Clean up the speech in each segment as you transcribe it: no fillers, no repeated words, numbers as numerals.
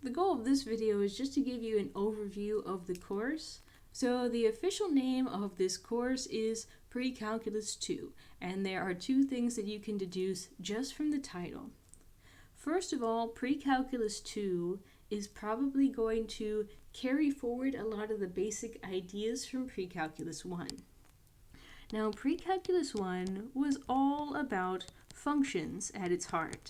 The goal of this video is just to give you an overview of the course. So the official name of this course is Pre-Calculus 2, and there are two things that you can deduce just from the title. First of all, Pre-Calculus 2 is probably going to carry forward a lot of the basic ideas from Pre-Calculus 1. Now, Pre-Calculus 1 was all about functions at its heart.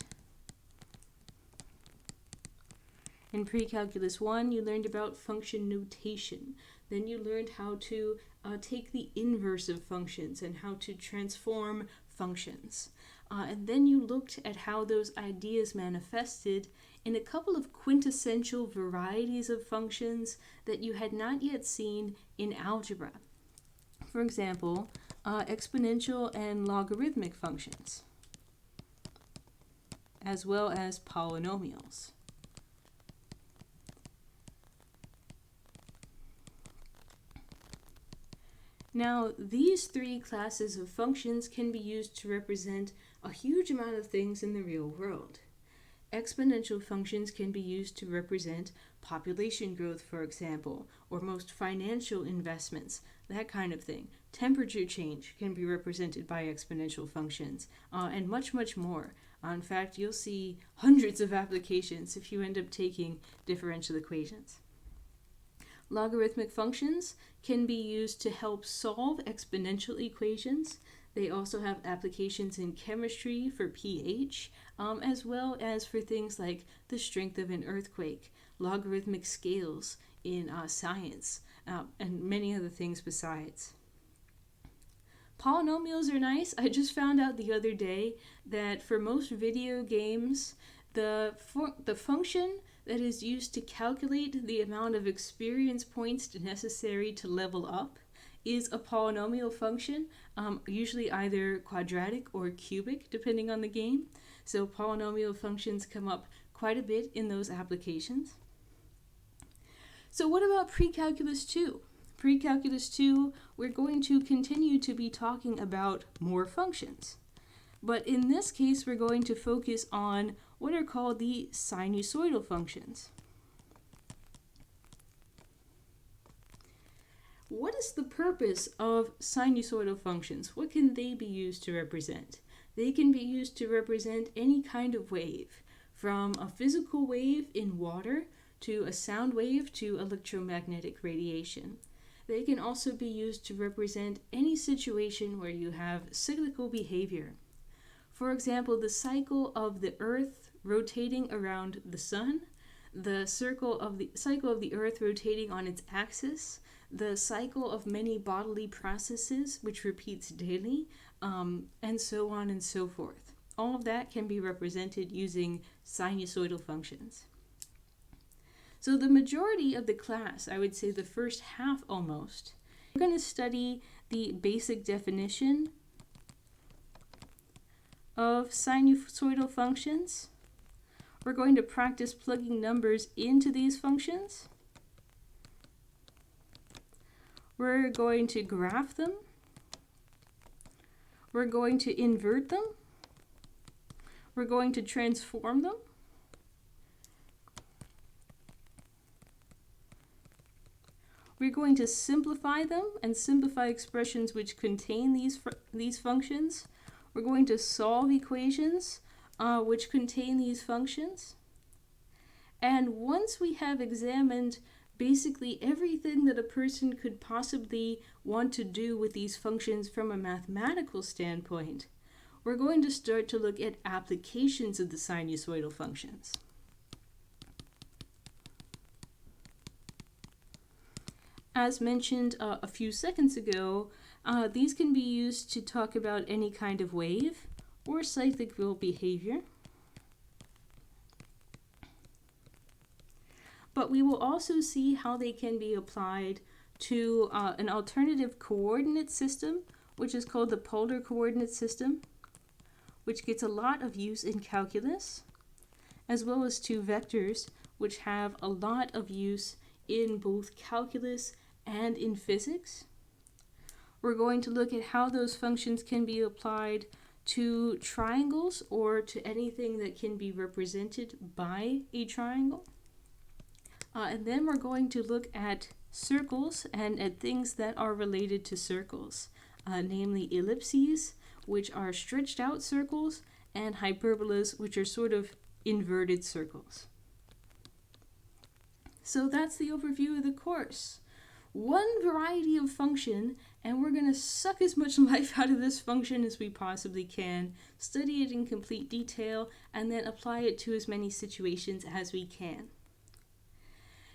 In Pre-Calculus 1, you learned about function notation. Then you learned how to take the inverse of functions and how to transform functions. And then you looked at how those ideas manifested in a couple of quintessential varieties of functions that you had not yet seen in algebra. For example, exponential and logarithmic functions, as well as polynomials. Now, these three classes of functions can be used to represent a huge amount of things in the real world. Exponential functions can be used to represent population growth, for example, or most financial investments, that kind of thing. Temperature change can be represented by exponential functions, and much, much more. In fact, you'll see hundreds of applications if you end up taking differential equations. Logarithmic functions can be used to help solve exponential equations. They also have applications in chemistry for pH, as well as for things like the strength of an earthquake, logarithmic scales in science, and many other things besides. Polynomials are nice. I just found out the other day that for most video games, the function that is used to calculate the amount of experience points necessary to level up is a polynomial function, usually either quadratic or cubic, depending on the game. So polynomial functions come up quite a bit in those applications. So what about Pre-Calculus 2? Pre-Calculus 2, we're going to continue to be talking about more functions. But in this case, we're going to focus on what are called the sinusoidal functions. What is the purpose of sinusoidal functions? What can they be used to represent? They can be used to represent any kind of wave, from a physical wave in water to a sound wave to electromagnetic radiation. They can also be used to represent any situation where you have cyclical behavior. For example, the cycle of the Earth rotating around the sun, the cycle of the Earth rotating on its axis, the cycle of many bodily processes which repeats daily, and so on and so forth. All of that can be represented using sinusoidal functions. So the majority of the class, I would say the first half almost, we're going to study the basic definition of sinusoidal functions. We're going to practice plugging numbers into these functions. We're going to graph them. We're going to invert them. We're going to transform them. We're going to simplify them and simplify expressions which contain these functions. We're going to solve equations which contain these functions. And once we have examined basically everything that a person could possibly want to do with these functions from a mathematical standpoint, we're going to start to look at applications of the sinusoidal functions. As mentioned a few seconds ago, these can be used to talk about any kind of wave or cyclical behavior. But we will also see how they can be applied to an alternative coordinate system, which is called the polar coordinate system, which gets a lot of use in calculus, as well as to vectors, which have a lot of use in both calculus and in physics. We're going to look at how those functions can be applied to triangles or to anything that can be represented by a triangle. And then we're going to look at circles and at things that are related to circles, namely ellipses, which are stretched out circles, and hyperbolas, which are sort of inverted circles. So that's the overview of the course. One variety of function, and we're going to suck as much life out of this function as we possibly can, study it in complete detail, and then apply it to as many situations as we can.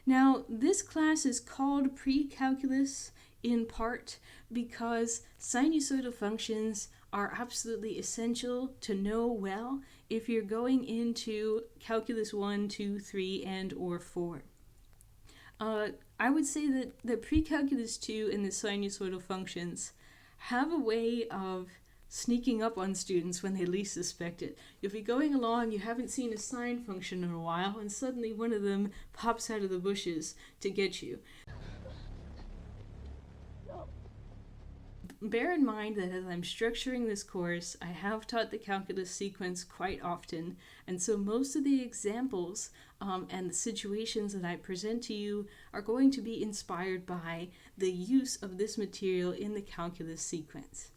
Now, this class is called pre-calculus in part because sinusoidal functions are absolutely essential to know well if you're going into calculus 1, 2, 3, and or 4. I would say that the pre-calculus 2 and the sinusoidal functions have a way of sneaking up on students when they least suspect it. You'll be going along, you haven't seen a sine function in a while, and suddenly one of them pops out of the bushes to get you. Bear in mind that as I'm structuring this course, I have taught the calculus sequence quite often, and so most of the examples and the situations that I present to you are going to be inspired by the use of this material in the calculus sequence.